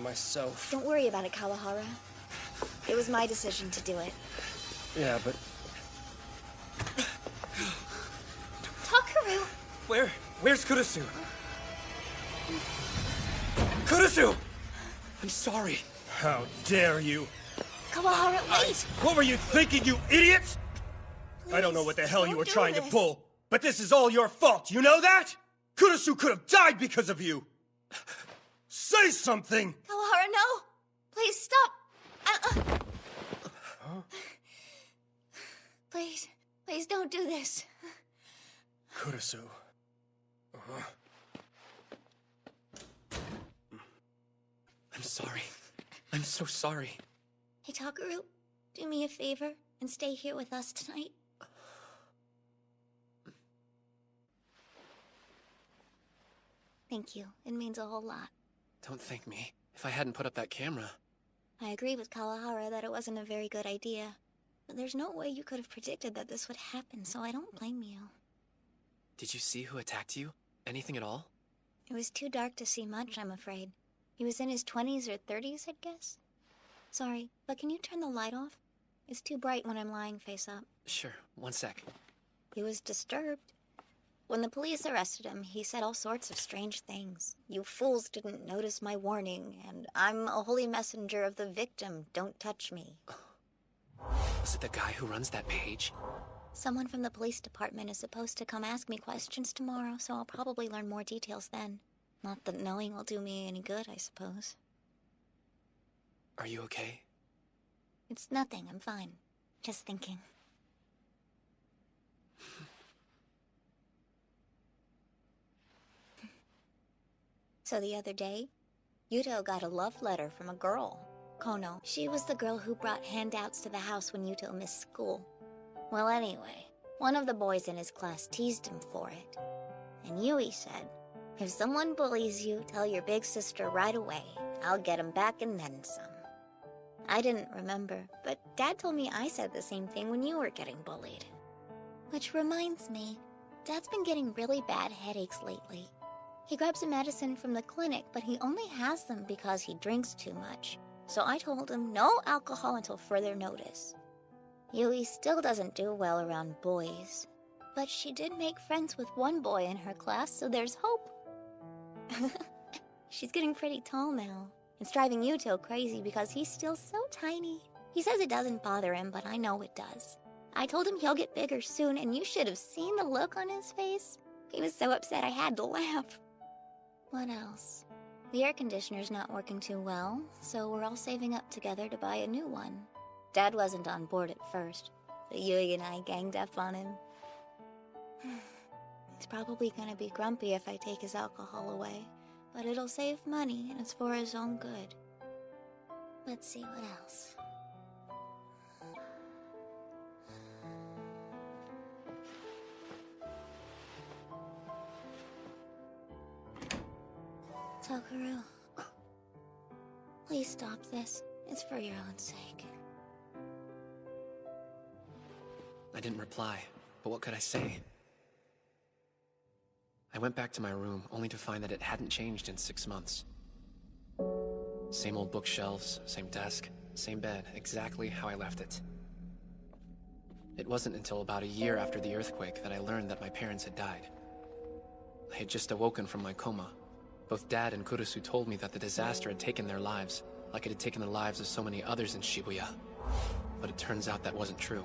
myself. Don't worry about it, Kawahara. It was my decision to do it. Yeah, but... Takeru! Where's Kurisu? Kurisu! I'm sorry. How dare you? Kawahara, wait! What were you thinking, you idiot? I don't know what the hell you were trying to pull, but this is all your fault, you know that? Kurisu could have died because of you! Say something! Kawahara, no! Please, stop! Please don't do this. Kurisu. I'm sorry. I'm so sorry. Hey, Takeru, do me a favor and stay here with us tonight. Thank you. It means a whole lot. Don't thank me. If I hadn't put up that camera... I agree with Kawahara that it wasn't a very good idea. But there's no way you could have predicted that this would happen, so I don't blame you. Did you see who attacked you? Anything at all? It was too dark to see much, I'm afraid. He was in his 20s or 30s, I'd guess. Sorry, but can you turn the light off? It's too bright when I'm lying face up. Sure, one sec. He was disturbed. When the police arrested him, he said all sorts of strange things. You fools didn't notice my warning, and I'm a holy messenger of the victim. Don't touch me. Was it the guy who runs that page? Someone from the police department is supposed to come ask me questions tomorrow, so I'll probably learn more details then. Not that knowing will do me any good, I suppose. Are you okay? It's nothing, I'm fine. Just thinking. So the other day, Yuto got a love letter from a girl, Kono. She was the girl who brought handouts to the house when Yuto missed school. Well, anyway, one of the boys in his class teased him for it. And Yui said, if someone bullies you, tell your big sister right away. I'll get him back and then some. I didn't remember, but Dad told me I said the same thing when you were getting bullied. Which reminds me, Dad's been getting really bad headaches lately. He grabs a medicine from the clinic, but he only has them because he drinks too much. So I told him no alcohol until further notice. Yui still doesn't do well around boys. But she did make friends with one boy in her class, so there's hope. She's getting pretty tall now. It's driving Yuto crazy because he's still so tiny. He says it doesn't bother him, but I know it does. I told him he'll get bigger soon, and you should have seen the look on his face. He was so upset I had to laugh. What else? The air conditioner's not working too well, so we're all saving up together to buy a new one. Dad wasn't on board at first, but Yui and I ganged up on him. He's probably gonna be grumpy if I take his alcohol away, but it'll save money and it's for his own good. Let's see what else. Takeru, please stop this. It's for your own sake. I didn't reply, but what could I say? I went back to my room, only to find that it hadn't changed in 6 months. Same old bookshelves, same desk, same bed, exactly how I left it. It wasn't until about a year after the earthquake that I learned that my parents had died. I had just awoken from my coma. Both Dad and Kurisu told me that the disaster had taken their lives, like it had taken the lives of so many others in Shibuya. But it turns out that wasn't true.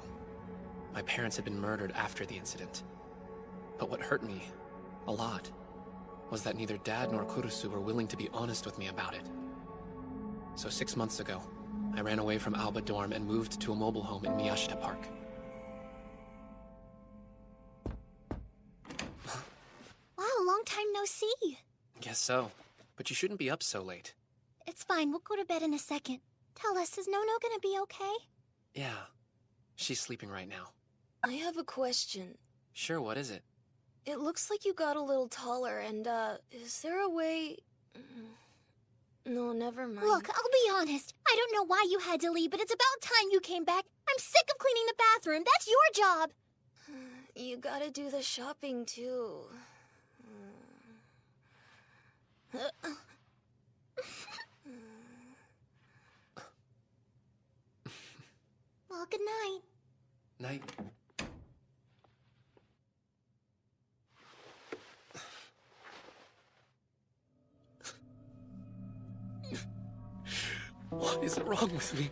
My parents had been murdered after the incident. But what hurt me, a lot, was that neither Dad nor Kurisu were willing to be honest with me about it. So 6 months ago, I ran away from Alba Dorm and moved to a mobile home in Miyashita Park. Wow, long time no see. Guess so. But you shouldn't be up so late. It's fine, we'll go to bed in a second. Tell us, is Nono gonna be okay? Yeah. She's sleeping right now. I have a question. Sure, what is it? It looks like you got a little taller, and, is there a way... No, never mind. Look, I'll be honest. I don't know why you had to leave, but it's about time you came back. I'm sick of cleaning the bathroom. That's your job. You gotta do the shopping, too. Night. Night. What is wrong with me?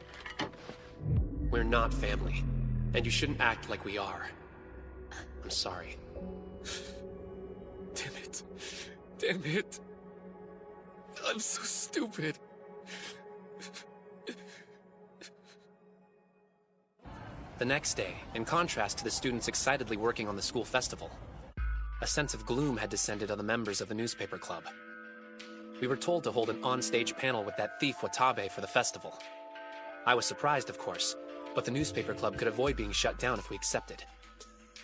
We're not family, and you shouldn't act like we are. I'm sorry. Damn it. Damn it. I'm so stupid. The next day, in contrast to the students excitedly working on the school festival, a sense of gloom had descended on the members of the newspaper club. We were told to hold an on-stage panel with that thief Watabe for the festival. I was surprised, of course, but the newspaper club could avoid being shut down if we accepted.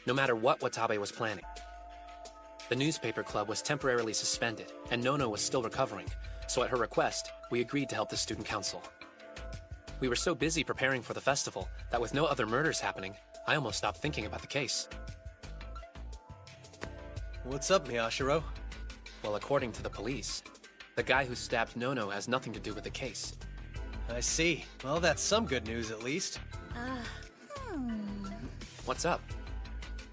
No matter what Watabe was planning. The newspaper club was temporarily suspended, and Nono was still recovering, so at her request, we agreed to help the student council. We were so busy preparing for the festival that with no other murders happening, I almost stopped thinking about the case. What's up, Miyashiro? Well, according to the police, the guy who stabbed Nono has nothing to do with the case. I see. Well, that's some good news at least. What's up?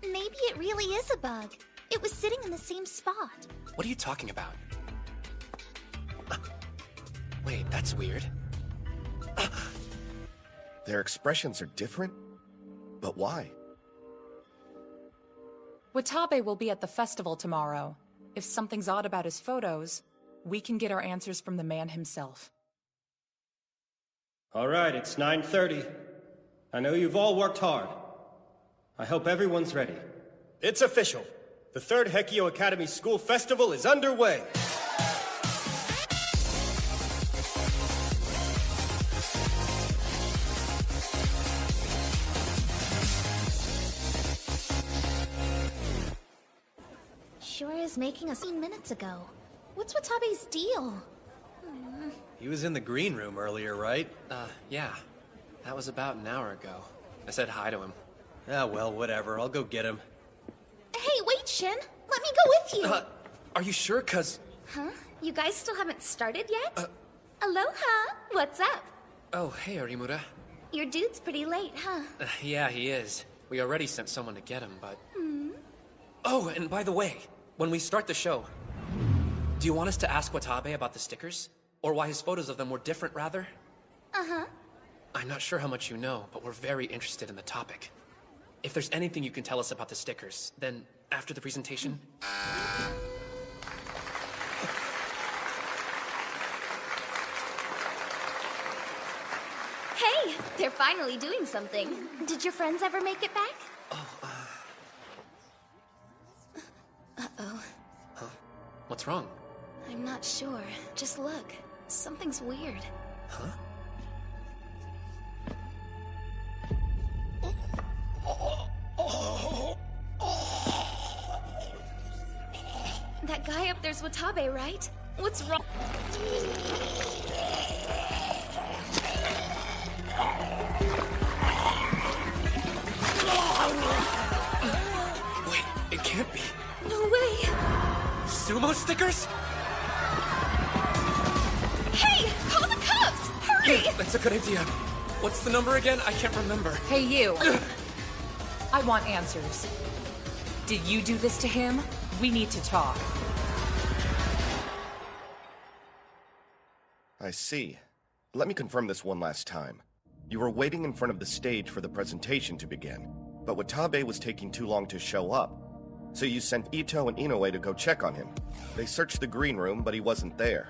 Maybe it really is a bug. It was sitting in the same spot. What are you talking about? Wait, that's weird. Their expressions are different? But why? Watabe will be at the festival tomorrow. If something's odd about his photos, we can get our answers from the man himself. All right, it's 9:30. I know you've all worked hard. I hope everyone's ready. It's official. The third Hekio Academy School Festival is underway. Sure is making us 15 minutes ago. What's Watabe's deal? He was in the green room earlier, right? Yeah. That was about an hour ago. I said hi to him. Ah, well, whatever. I'll go get him. Hey, wait, Shin. Let me go with you. Are you sure? 'Cause... Huh? You guys still haven't started yet? Aloha! What's up? Oh, hey, Arimura. Your dude's pretty late, huh? Yeah, he is. We already sent someone to get him, but... Oh, and by the way, when we start the show, do you want us to ask Watabe about the stickers? Or why his photos of them were different, rather? Uh-huh. I'm not sure how much you know, but we're very interested in the topic. If there's anything you can tell us about the stickers, then after the presentation... Hey! They're finally doing something. Did your friends ever make it back? Uh-oh. Huh? What's wrong? I'm not sure. Just look. Something's weird. Huh? That guy up there's Watabe, right? What's wrong? Wait, it can't be. No way! Sumo stickers? Hey! Call the cops! Hurry! Yeah, that's a good idea. What's the number again? I can't remember. Hey, you. I want answers. Did you do this to him? We need to talk. I see. Let me confirm this one last time. You were waiting in front of the stage for the presentation to begin, but Watabe was taking too long to show up. So you sent Ito and Inoue to go check on him. They searched the green room, but he wasn't there.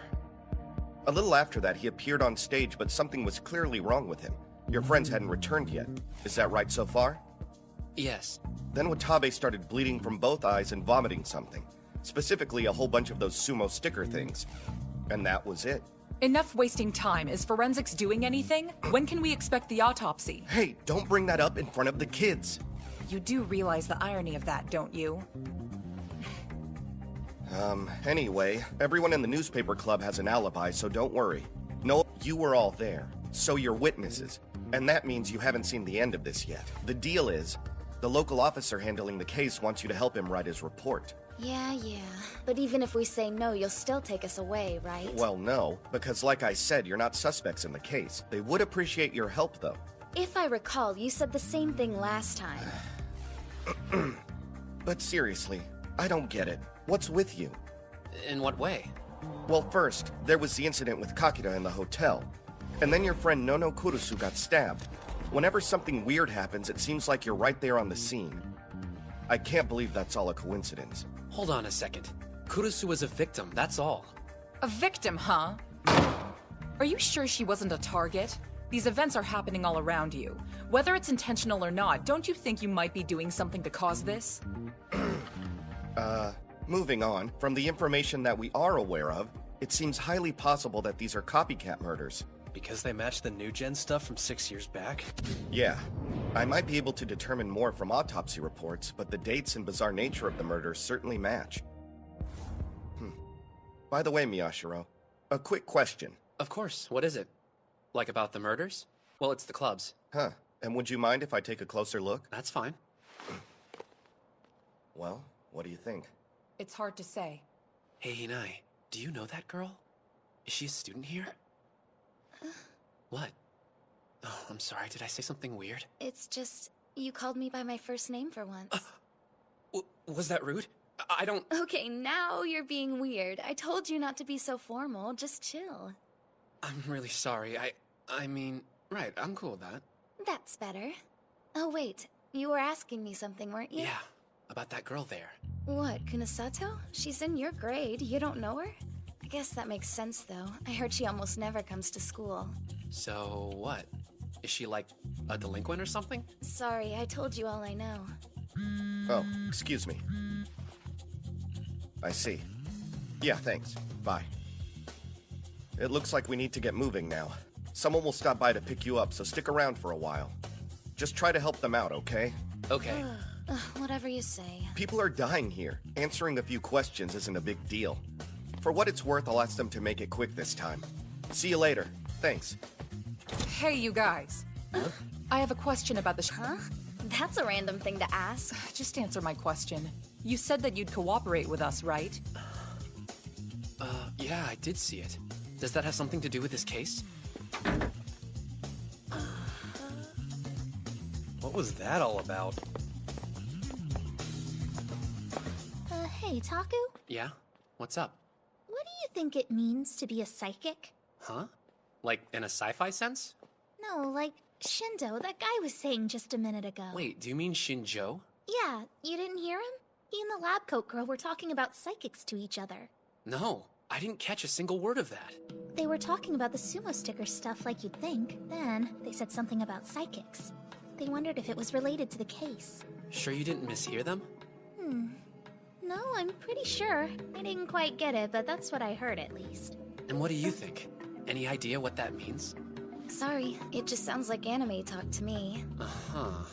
A little after that, he appeared on stage, but something was clearly wrong with him. Your friends hadn't returned yet. Is that right so far? Yes. Then Watabe started bleeding from both eyes and vomiting something. Specifically, a whole bunch of those sumo sticker things. And that was it. Enough wasting time. Is forensics doing anything? When can we expect the autopsy? Hey, don't bring that up in front of the kids. You do realize the irony of that, don't you? Anyway, everyone in the newspaper club has an alibi, so don't worry. No, you were all there, so you're witnesses. And that means you haven't seen the end of this yet. The deal is, the local officer handling the case wants you to help him write his report. Yeah. But even if we say no, you'll still take us away, right? Well, no, because like I said, you're not suspects in the case. They would appreciate your help, though. If I recall, you said the same thing last time. But seriously, I don't get it. What's with you? In what way? Well, first, there was the incident with Kakita in the hotel. And then your friend Nono Kurusu got stabbed. Whenever something weird happens, it seems like you're right there on the scene. I can't believe that's all a coincidence. Hold on a second. Kurusu was a victim, that's all. A victim, huh? Are you sure she wasn't a target? These events are happening all around you. Whether it's intentional or not, don't you think you might be doing something to cause this? Moving on, from the information that we are aware of, it seems highly possible that these are copycat murders. Because they match the new gen stuff from 6 years back? Yeah. I might be able to determine more from autopsy reports, but the dates and bizarre nature of the murders certainly match. By the way, Miyashiro, a quick question. Of course, what is it? Like about the murders? Well, it's the clubs. Huh. And would you mind if I take a closer look? That's fine. Well, what do you think? It's hard to say. Hey, Hinai, do you know that girl? Is she a student here? What? Oh, I'm sorry, did I say something weird? It's just, you called me by my first name for once. Was that rude? I don't... Okay, now you're being weird. I told you not to be so formal, just chill. I'm really sorry, I mean, right, I'm cool with that. That's better. Oh wait, you were asking me something, weren't you? Yeah, about that girl there. What, Kunasato? She's in your grade, you don't know her? I guess that makes sense though. I heard she almost never comes to school. So, what? Is she like a delinquent or something? Sorry, I told you all I know. Oh, excuse me. I see. Yeah, thanks. Bye. It looks like we need to get moving now. Someone will stop by to pick you up, so stick around for a while. Just try to help them out, okay? Okay. Whatever you say. People are dying here. Answering a few questions isn't a big deal. For what it's worth, I'll ask them to make it quick this time. See you later. Thanks. Hey, you guys. I have a question about the Huh? That's a random thing to ask. Just answer my question. You said that you'd cooperate with us, right? Yeah, I did see it. Does that have something to do with this case? What was that all about? Hey, Taku? Yeah? What's up? What do you think it means to be a psychic? Huh? Like, in a sci-fi sense? No, like Shindo, that guy was saying just a minute ago. Wait, do you mean Shinjo? Yeah, you didn't hear him? He and the lab coat girl were talking about psychics to each other. No, I didn't catch a single word of that. They were talking about the sumo sticker stuff like you'd think. Then, they said something about psychics. They wondered if it was related to the case. Sure you didn't mishear them? No, I'm pretty sure. I didn't quite get it, but that's what I heard at least. And what do you think? Any idea what that means? Sorry, it just sounds like anime talk to me. Uh-huh.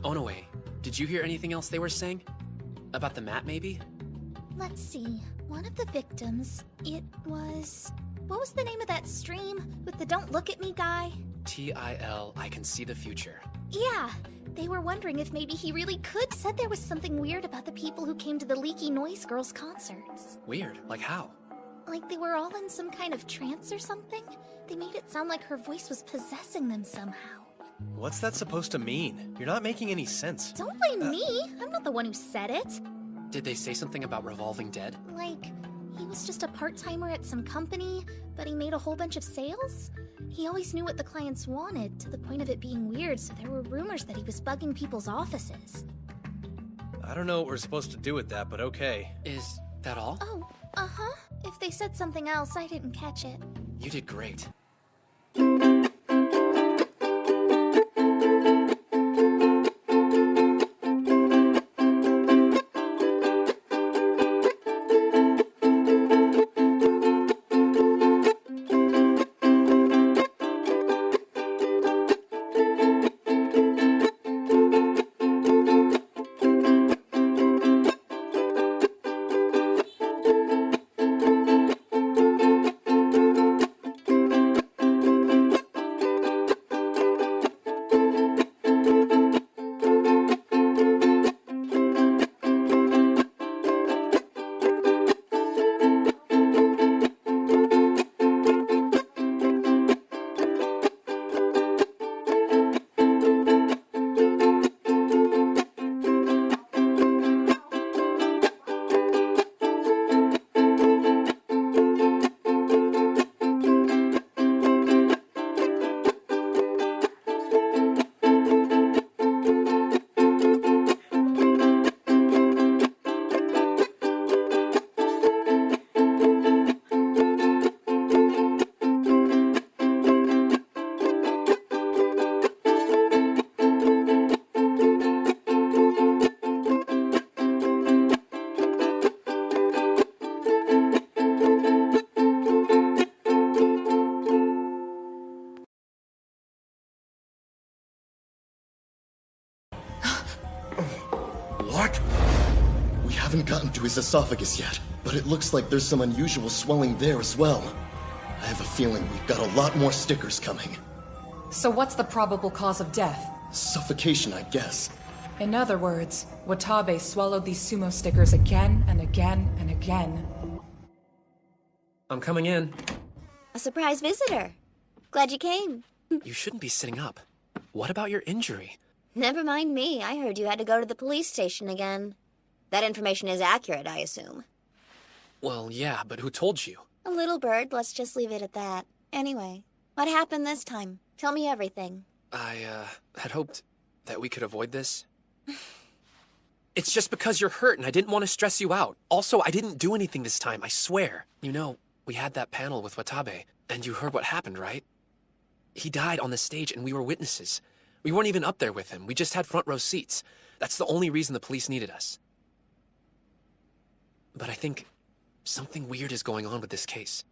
Onoe, did you hear anything else they were saying? About the map, maybe? Let's see. One of the victims, it was... What was the name of that stream with the Don't Look at Me guy? T-I-L, I can see the future. Yeah, they were wondering if maybe he really could. Said there was something weird about the people who came to the Leaky Noise Girls concerts. Weird, like how? Like they were all in some kind of trance or something? They made it sound like her voice was possessing them somehow. What's that supposed to mean? You're not making any sense. Don't blame me! I'm not the one who said it. Did they say something about Revolving Dead? Like, he was just a part-timer at some company, but he made a whole bunch of sales? He always knew what the clients wanted, to the point of it being weird, so there were rumors that he was bugging people's offices. I don't know what we're supposed to do with that, but okay. Is that all? Oh, uh-huh. If they said something else, I didn't catch it. You did great. haven't gotten to his esophagus yet, but it looks like there's some unusual swelling there as well. I have a feeling we've got a lot more stickers coming. So what's the probable cause of death? Suffocation, I guess. In other words, Watabe swallowed these sumo stickers again and again and again. I'm coming in. A surprise visitor. Glad you came. You shouldn't be sitting up. What about your injury? Never mind me. I heard you had to go to the police station again. That information is accurate, I assume. Well, yeah, but who told you? A little bird, let's just leave it at that. Anyway, what happened this time? Tell me everything. I, had hoped that we could avoid this. It's just because you're hurt and I didn't want to stress you out. Also, I didn't do anything this time, I swear. You know, we had that panel with Watabe, and you heard what happened, right? He died on the stage and we were witnesses. We weren't even up there with him. We just had front row seats. That's the only reason the police needed us. But I think something weird is going on with this case.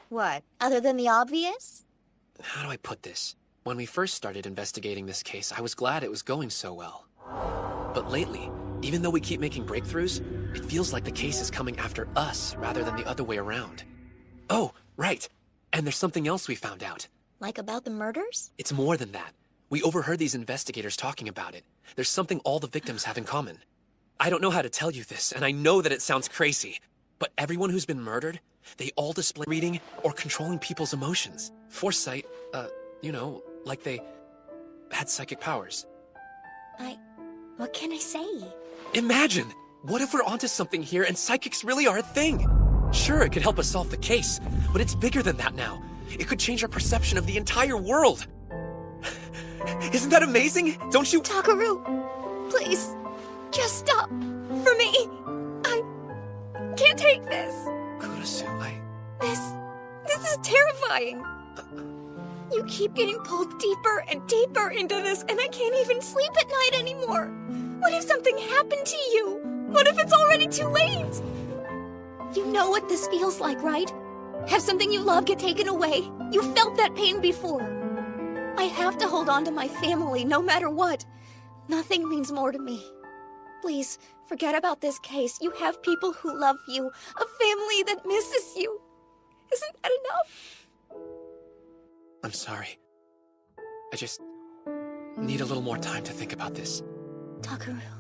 What? Other than the obvious? How do I put this? When we first started investigating this case, I was glad it was going so well. But lately, even though we keep making breakthroughs, it feels like the case is coming after us rather than the other way around. Oh, right. And there's something else we found out. Like about the murders? It's more than that. We overheard these investigators talking about it. There's something all the victims have in common. I don't know how to tell you this, and I know that it sounds crazy, but everyone who's been murdered, they all display reading or controlling people's emotions. Foresight, you know, like they had psychic powers. What can I say? Imagine! What if we're onto something here and psychics really are a thing? Sure, it could help us solve the case, but it's bigger than that now. It could change our perception of the entire world. Isn't that amazing? Don't you— Takaru, please, just stop. For me. I can't take this. Kurasu, This is terrifying. You keep getting pulled deeper and deeper into this, and I can't even sleep at night anymore. What if something happened to you? What if it's already too late? You know what this feels like, right? Have something you love get taken away. You felt that pain before. I have to hold on to my family no matter what. Nothing means more to me. Please, forget about this case. You have people who love you, a family that misses you. Isn't that enough? I'm sorry. I just need a little more time to think about this. Takaru.